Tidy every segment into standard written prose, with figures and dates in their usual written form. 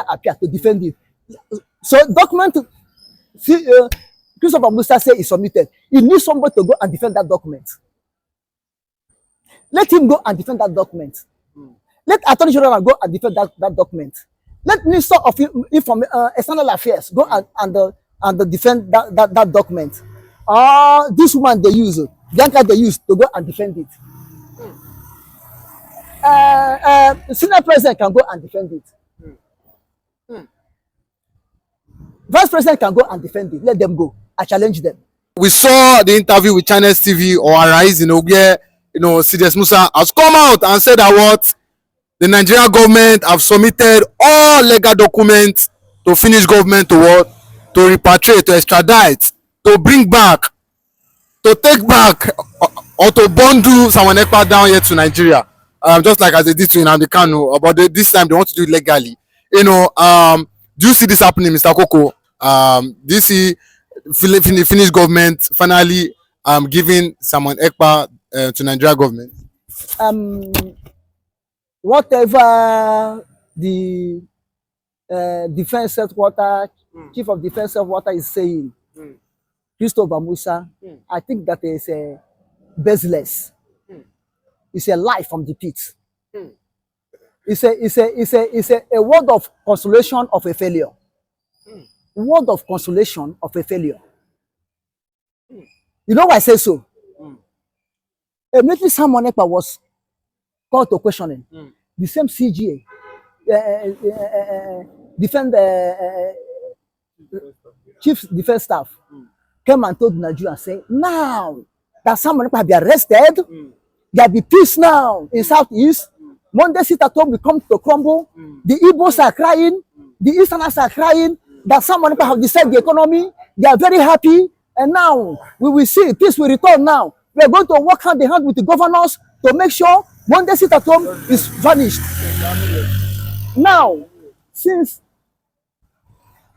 appear to defend it. So document, see, Christopher Musa say is submitted. He needs somebody to go and defend that document. Let him go and defend that document. Let Attorney General go and defend that document. Let Minister of External Affairs go and defend that document. This woman they use, Bianca they use to go and defend it. Senior President can go and defend it. Vice President can go and defend it. Let them go. I challenge them. We saw the interview with Channels TV or Arise, where CDS Musa has come out and said that what the Nigerian government have submitted all legal documents to Finnish government to what? To repatriate, to extradite, to bring back, to take back, or to bundle someone Ekpa down here to Nigeria. Just like as they did to nnamdikanu, but this time they want to do it legally. Do you see this happening, Mr. Koko? Do you see the Finnish government finally giving someone Ekpa to Nigeria government? Whatever the defense headquarters, chief of defense headquarters is saying, Christopher Musa, I think that is baseless. It's a lie from the pit. It's a word of consolation of a failure. Word of consolation of a failure. You know why I say so? Immediately someone Ekpa was called to questioning. The same CGA, chief defense staff, came and told Nigeria, say, now that someone Ekpa be arrested, there be peace now in Southeast. Monday sit at home will come to crumble. The Igbos are crying. The Easterners are crying that someone have decided the economy. They are very happy. And now we will see peace will return now. We are going to work hand in hand with the governors to make sure Monday sit at home is vanished. Now, since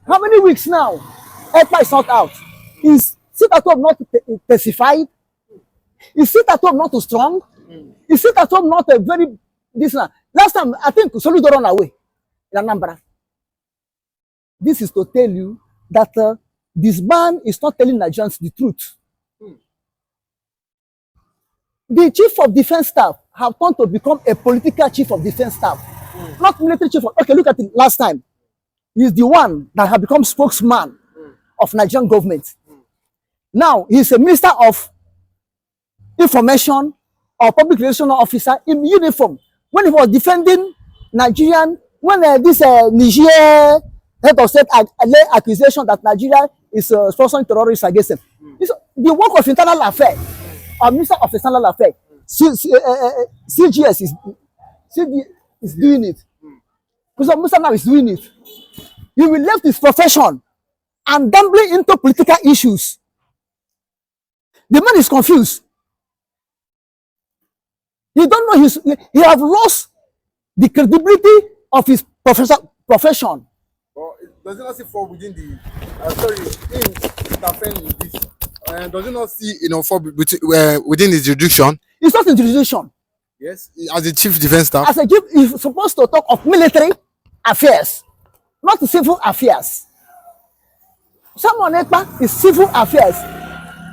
how many weeks now? Ekpa is not out. Is sit at home not pacified? Is sit at home not too strong? Is sit at home not a very this now? Last time I think Soludo run away in Anambra. This is to tell you that this man is not telling Nigerians the truth. The chief of defense staff have turned to become a political chief of defense staff, not military chief. Okay, look at it. Last time, he's the one that have become spokesman of Nigerian government. Now he's a minister of information or public relations officer in uniform. When he was defending Nigerian, when this Niger head of state lay accusation that Nigeria is sponsoring terrorists against them. The work of internal affairs, or Minister of External Affairs, CGS is doing it. Because Musa now is doing it. He will left his profession and gambling into political issues. The man is confused. He don't know he have lost the credibility of his profession. Well, does it not see fall within the interfering in this? Does it not see fall within his jurisdiction? It's not in jurisdiction. Yes, as a chief defense staff. As a chief, he's supposed to talk of military affairs, not civil affairs. Someone Ekpa is civil affairs.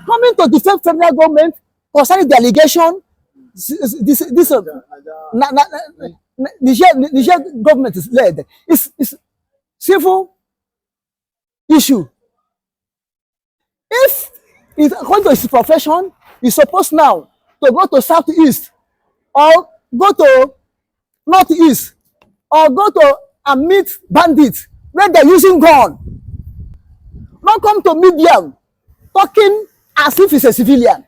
Coming to defend federal government concerning the allegation, Niger government is led. It's civil issue. If it's according to his profession, he's supposed now to go to Southeast or go to Northeast or go to and meet bandits where they're using gun. Not come to media talking as if he's a civilian,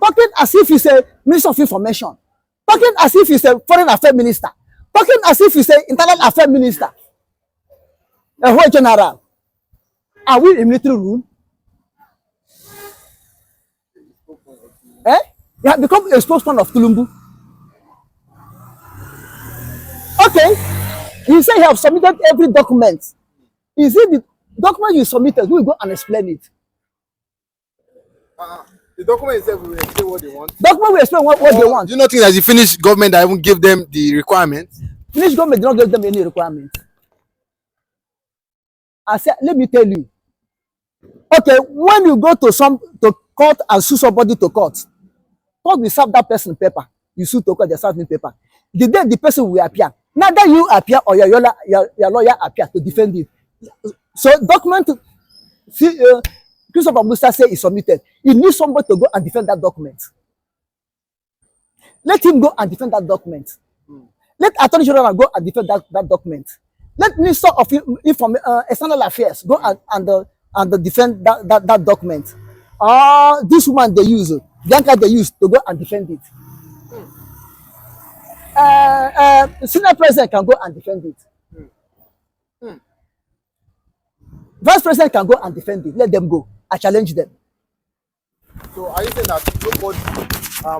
talking as if he's a minister of information, talking as if he's a foreign affairs minister, talking as if he's an internal affairs minister. A whole general. Are we in military rule? You have become a spokesman of Tinubu. Okay. You say you have submitted every document. Is it the document you submitted? We will go and explain it. The document itself will explain what they want. Document will explain what they want. Do you not think that the Finnish government that even give them the requirements? Finnish government did not give them any requirements. I said, let me tell you. Okay, when you go to court and sue somebody to court will serve that person paper. You sue to court, they serve me paper. The day the person will appear, neither you appear or your lawyer appear to defend it. So document, see, Christopher Musa say is submitted. He needs somebody to go and defend that document. Let him go and defend that document. Let Attorney General go and defend that document. Let Minister of External Affairs go and defend that document. This woman they use, Bianca they use to go and defend it. Senior President can go and defend it. Vice President can go and defend it. Let them go. I challenge them. So are you saying that nobody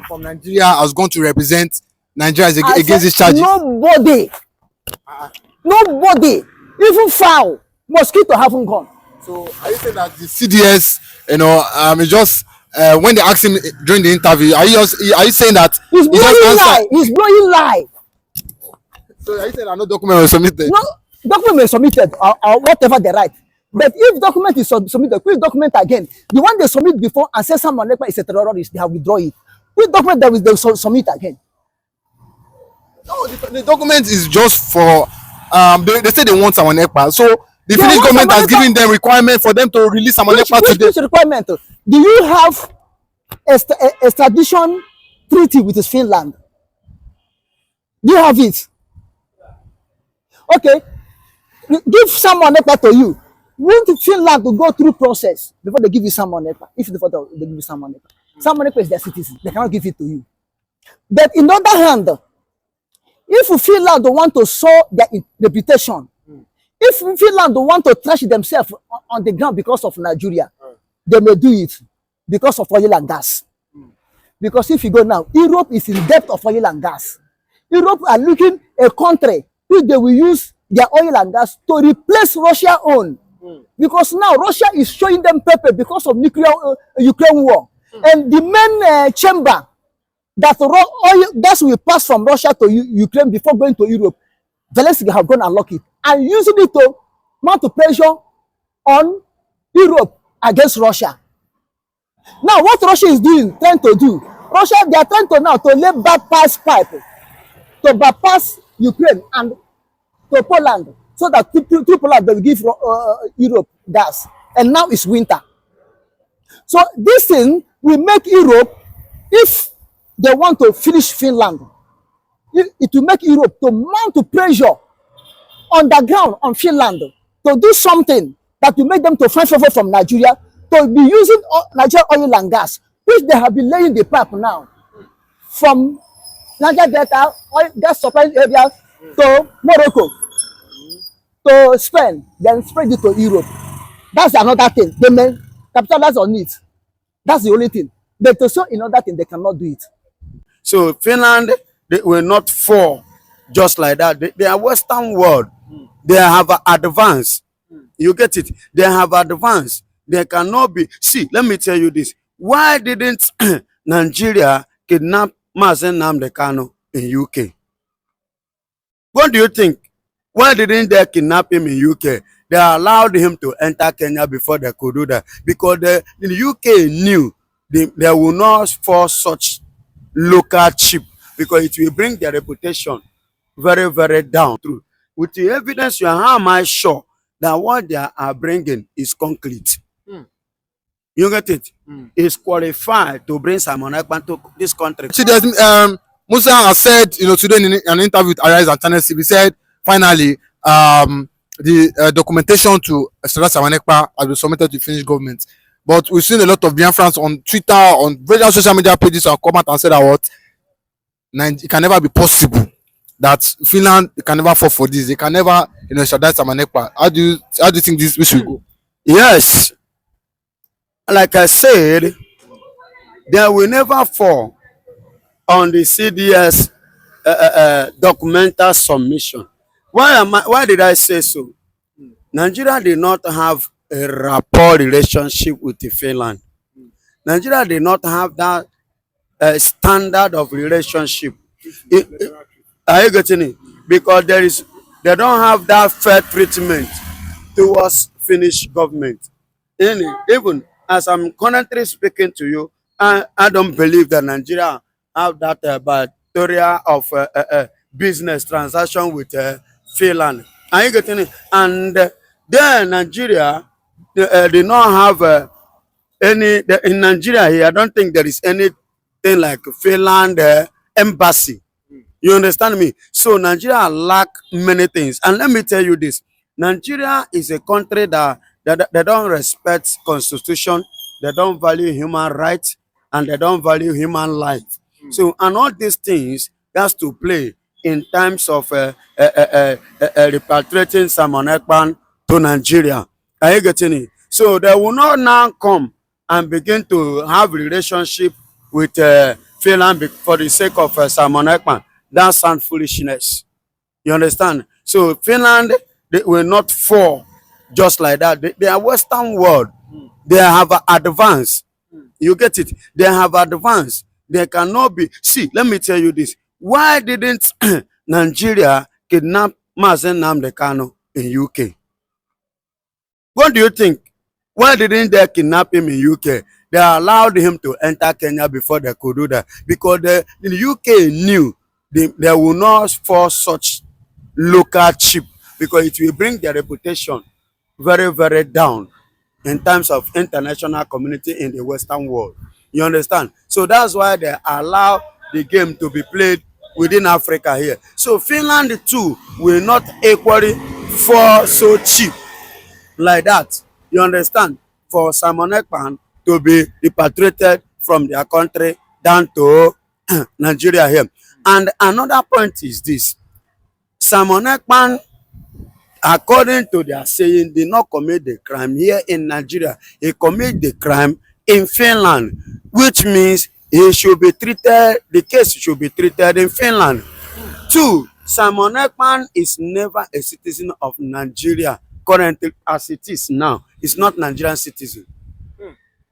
from Nigeria has gone to represent Nigeria against these charges? Nobody. Nobody. Even foul. Mosquito haven't gone. So are you saying that the CDS, is just when they asked him during the interview, are you saying that he's blowing lie? He's blowing lie. So are you saying that no document was submitted? No document was submitted or whatever they write. But if document is submitted, quick document again. The one they submit before and say someone is a terrorist, they have withdraw it. Quick document that they submit again. No, the document is just for they say they want someone Ekpa. So the Finnish government has given them requirement for them to release someone Ekpa today. Which requirement? Do you have a extradition treaty with Finland? Do you have it? Okay. Give someone Ekpa to you. Want Finland to go through process before they give you someone Ekpa? If they give you someone Ekpa. Someone Ekpa is their citizen. They cannot give it to you. But in the other hand, if Finland want to sow their reputation, if Finland want to trash themselves on the ground because of Nigeria, they may do it because of oil and gas. Because if you go now, Europe is in debt of oil and gas. Europe are looking a country which they will use their oil and gas to replace Russia own. Because now Russia is showing them paper because of nuclear Ukraine war. And the main chamber that oil gas will pass from Russia to Ukraine before going to Europe, Zelensky have gone and locked it and using it to mount pressure on Europe against Russia. Now, what Russia is trying to do, they are trying to now to lay bypass pipe to bypass Ukraine and to Poland, so that through Poland they will give Europe gas. And now it's winter. So this thing will make Europe, if they want to finish Finland, it will make Europe to mount pressure on the ground on Finland to do something that will make them to find favor from Nigeria, to be using Nigeria oil and gas, which they have been laying the pipe now from Niger Delta oil gas supply areas to Morocco, to Spain, then spread it to Europe. That's another thing. They may capitalize on it. That's the only thing. But to show another thing, they cannot do it. So Finland, they will not fall just like that. They are Western world. They have advanced. You get it? They have advanced. They cannot be. See, let me tell you this. Why didn't Nigeria kidnap Musa nnamdikanu in UK? What do you think? Why didn't they kidnap him in UK? They allowed him to enter Kenya before they could do that. Because the UK knew they will not force such local chip, because it will bring their reputation very, very down. With the evidence, how am I sure that what they are bringing is concrete? You get it? Is qualified to bring Simon Ekpa to this country. See, there's Musa has said, today in an interview with Arise and Channel TV, said finally the documentation to extradite Simon Ekpa has been submitted to the Finnish government. But we've seen a lot of Biafrans on Twitter, on various social media pages, and come out and say that it can never be possible that Finland can never fall for this. They can never, extradite Simon Ekpa. How do you think this should go? Yes, like I said, they will never fall on the CDS documental submission. Why did I say so? Nigeria did not have a rapport relationship with Finland. Nigeria did not have that standard of relationship. Are you getting it? Because they don't have that fair treatment towards Finnish government. Even as I'm currently speaking to you, I don't believe that Nigeria have that bacteria of business transaction with Finland. Are you getting it? And then Nigeria, they not have in Nigeria here. I don't think there is anything like Finland embassy. You understand me? So Nigeria lack many things. And let me tell you this. Nigeria is a country that they don't respect constitution, they don't value human rights, and they don't value human life. So, and all these things has to play in terms of repatriating Simon Ekpan to Nigeria. Are you getting it? So they will not now come and begin to have relationship with Finland for the sake of Simon Ekpan. That sound foolishness. You understand? So Finland, they will not fall just like that. They are Western world. They have advanced. You get it? They have advanced. They cannot be. See, let me tell you this. Why didn't Nigeria kidnap Musa nnamdikanu in UK? What do you think? Why didn't they kidnap him in UK? They allowed him to enter Kenya before they could do that. Because the UK knew they will not force such local chip, because it will bring their reputation very, very down in terms of international community in the Western world. You understand? So that's why they allow the game to be played within Africa here. So Finland too will not equally fall so cheap like that. You understand? For Simon Ekpan to be repatriated from their country down to Nigeria here. And another point is this. Simon Ekpan, according to their saying, did not commit the crime here in Nigeria. He committed the crime in Finland, which means he should be treated, the case should be treated in Finland. Two, Simon Ekpan is never a citizen of Nigeria currently as it is now. It's not Nigerian citizen.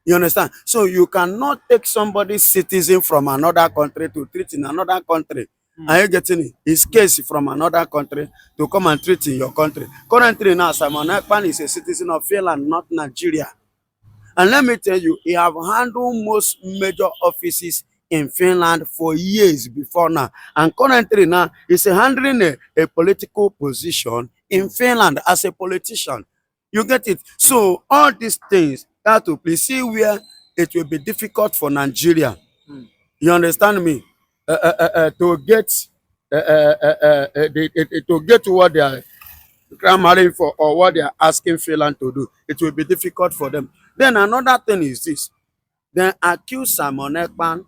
You understand? So you cannot take somebody's citizen from another country to treat in another country. Are you getting it? His case from another country to come and treat in your country. Currently now, Simon Ekpan is a citizen of Finland, not Nigeria. And let me tell you, he have handled most major offices in Finland for years before now. And currently now, he's handling a political position in Finland as a politician. You get it? So all these things have to please see where it will be difficult for Nigeria. You understand me? To get to get what they are clamoring for or what they are asking Finland to do, it will be difficult for them. Then another thing is this: they accuse Simon Ekpan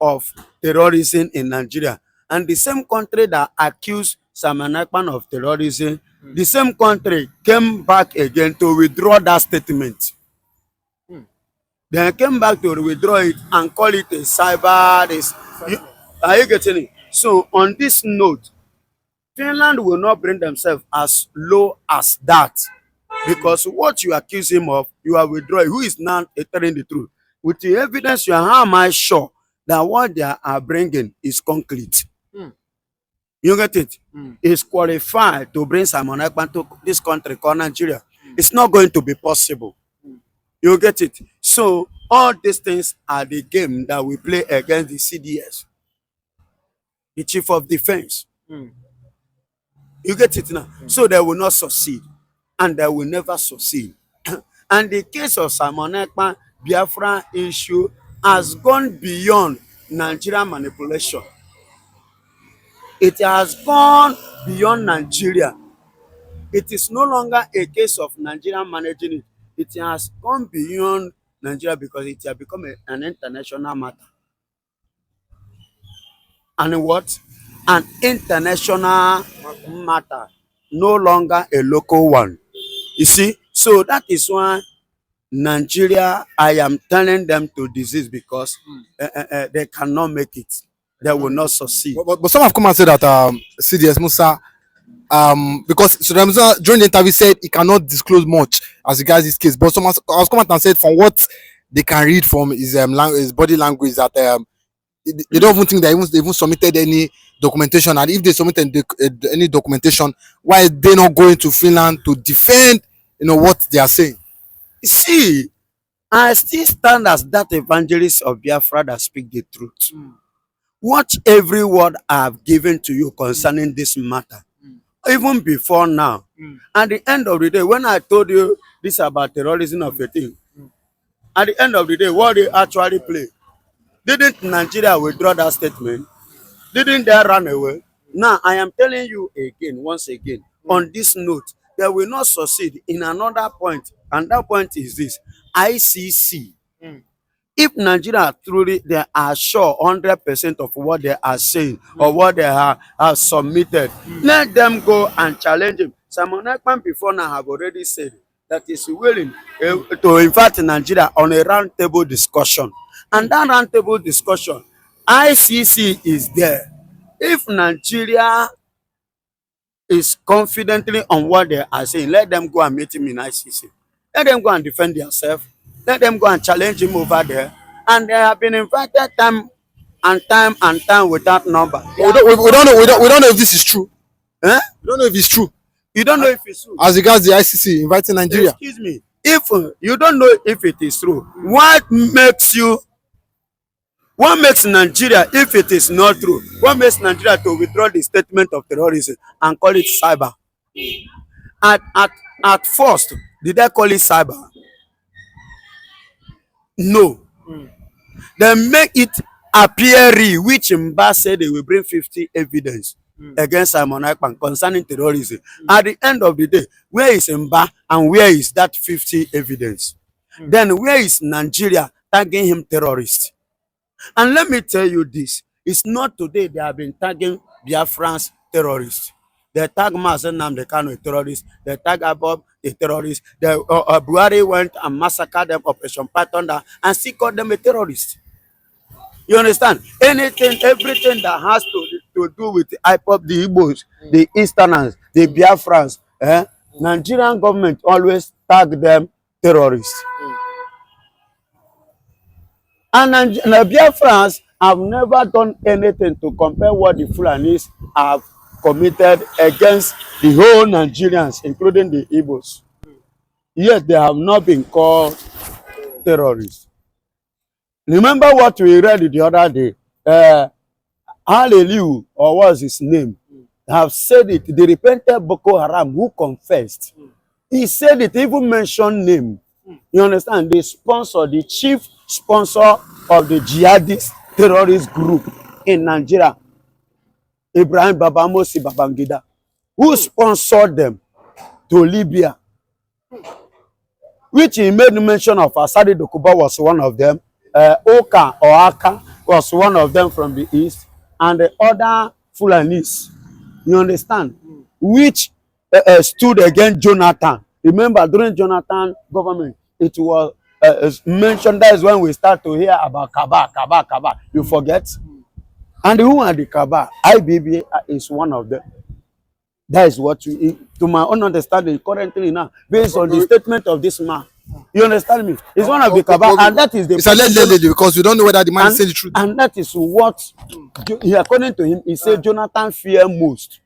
of terrorism in Nigeria, and the same country that accused Simon Ekpan of terrorism, the same country came back again to withdraw that statement. They came back to withdraw it and call it a cyber. Are you getting it? So on this note, Finland will not bring themselves as low as that, because what you accuse him of, you are withdrawing. Who is now telling the truth? With the evidence, how am I sure that what they are bringing is concrete? You get it? Is qualified to bring Simon Ekpan to this country called Nigeria. It's not going to be possible. You get it? So all these things are the game that we play against the CDS, the chief of defense. You get it now? So they will not succeed, and they will never succeed. And the case of Simon Ekpa Biafra issue has gone beyond Nigerian manipulation. It has gone beyond Nigeria. It is no longer a case of Nigeria managing it. It has gone beyond Nigeria because it has become an international matter. And what? An international matter, no longer a local one. You see? So that is why Nigeria, I am telling them to desist, because they cannot make it. They will not succeed. But some have come and said that CDS Musa, because Sudan Musa during the interview said he cannot disclose much as regards this case. But some has come out and said from what they can read from his his body language that they don't even think that they even submitted any documentation. And if they submitted any documentation, why are they not going to Finland to defend what they are saying. See, I still stand as that evangelist of Biafra that speak the truth. Watch every word I have given to you concerning this matter, even before now. At the end of the day, when I told you this about terrorism of a thing, at the end of the day, what they actually play, didn't Nigeria withdraw that statement? Didn't they run away? Now, I am telling you again, once again, on this note, they will not succeed in another point, and that point is this: ICC. If Nigeria truly they are sure 100% of what they are saying or what they have submitted, let them go and challenge him. Simon Ekpa before now have already said that is willing to invite Nigeria on a roundtable discussion. And that roundtable discussion, ICC is there. If Nigeria is confidently on what they are saying, let them go and meet him in ICC. Let them go and defend themselves. Let them go and challenge him over there. And they have been invited time and time without number. We don't know if this is true. Eh? We don't know if it's true. You don't know if it's true. As regards the ICC inviting Nigeria. Excuse me. If you don't know if it is true, what makes Nigeria, if it is not true, what makes Nigeria to withdraw the statement of terrorism and call it cyber? At first, did they call it cyber? No. They make it appear real, which Mba said they will bring 50 evidence against Simon Ekpa concerning terrorism. At the end of the day, where is Mba and where is that 50 evidence? Then where is Nigeria tagging him terrorist? And let me tell you this, it's not today they have been tagging Biafrans terrorists. They tag Musa nnamdikanu a terrorist. They tag Abob a terrorist. Buhari went and massacred them, Operation Python, and still called them a terrorist. You understand? Anything, everything that has to do with the IPOP, the Igbos, the Easterners, the Biafrans, Nigerian government always tag them terrorists. And the Biafrans have never done anything to compare what the Fulanis have committed against the whole Nigerians, including the Igbos. Yet they have not been called terrorists. Remember what we read the other day? Hallelujah, or what was his name? Have said it. The repentant Boko Haram who confessed. He said it, even mentioned name. You understand? The sponsor, the chief sponsor of the jihadist terrorist group in Nigeria, Ibrahim Babamosi Babangida, who sponsored them to Libya, which he made mention of. Asadi Dokuba was one of them. Oka or Aka was one of them from the east, and the other Fulanis, you understand, which stood against Jonathan. Remember, during Jonathan government, it was mentioned. That is when we start to hear about Kaba. You forget? And who are the Kaba? IBB is one of them. That is what we, to my own understanding, currently now, based on the statement of this man. You understand me? It's one of the Kaba, and that is the. It's allegedly because we don't know whether the man is saying the truth. And that is what, according to him, he said Jonathan feared most.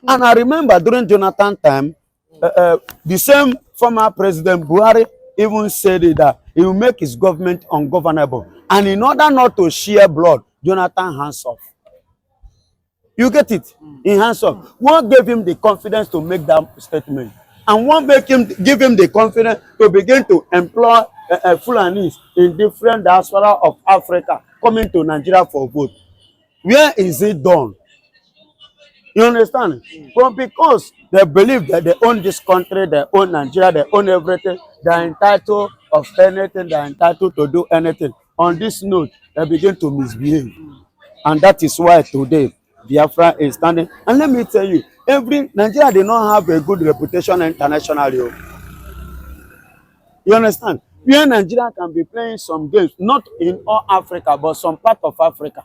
And I remember during Jonathan time, the same former President Buhari even said that he will make his government ungovernable. And in order not to share blood, Jonathan hands off. You get it? In hands off. What gave him the confidence to make that statement? And what give him the confidence to begin to employ Fulanis in different diaspora of Africa coming to Nigeria for vote? Where is it done? You understand? But because they believe that they own this country, they own Nigeria, they own everything, they are entitled of anything, they are entitled to do anything. On this note, they begin to misbehave. And that is why today Biafra is standing. And let me tell you, Nigeria did not have a good reputation internationally. You understand? Where Nigeria can be playing some games, not in all Africa, but some part of Africa.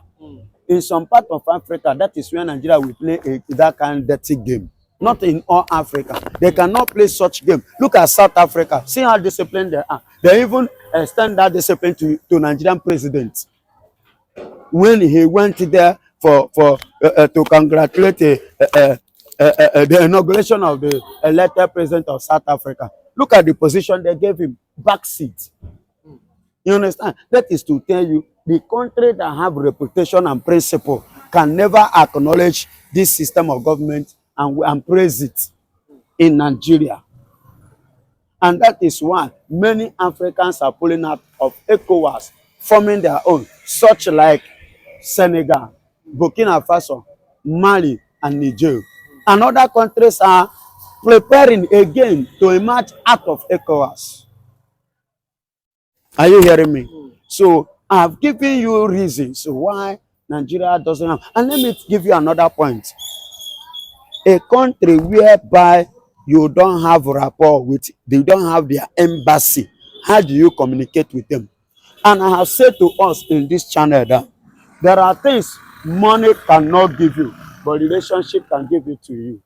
In some part of Africa, that is where Nigeria will play that kind of dirty game. Not in all Africa. They cannot play such game. Look at South Africa. See how disciplined they are. They even extend that discipline to Nigerian president. When he went there to congratulate the inauguration of the elected president of South Africa. Look at the position they gave him, back seat. You understand? That is to tell you the country that have reputation and principle can never acknowledge this system of government and praise it in Nigeria. And that is why many Africans are pulling out of ECOWAS, forming their own, such like Senegal, Burkina Faso, Mali, and Niger. And other countries are preparing again to emerge out of ECOWAS. Are you hearing me? So I've given you reasons why Nigeria doesn't have. And let me give you another point. A country whereby you don't have rapport with, they don't have their embassy, how do you communicate with them? And I have said to us in this channel that there are things money cannot give you, but relationship can give it to you.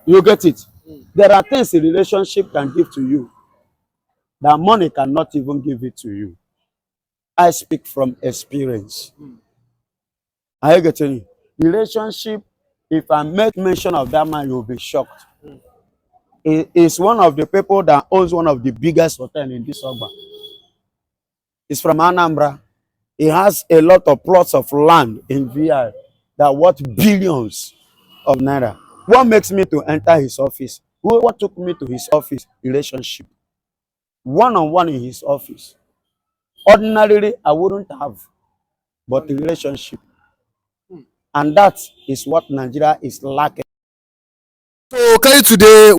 You get it? There are things a relationship can give to you that money cannot even give it to you. I speak from experience. Are you getting it? Relationship, if I make mention of that man, you'll be shocked. He is one of the people that owns one of the biggest hotels in this urban. He's from Anambra. He has a lot of plots of land in VI that worth billions of naira. What makes me to enter his office? What took me to his office? Relationship. One-on-one in his office. Ordinarily, I wouldn't have, but the relationship. And that is what Nigeria is lacking. So clearly today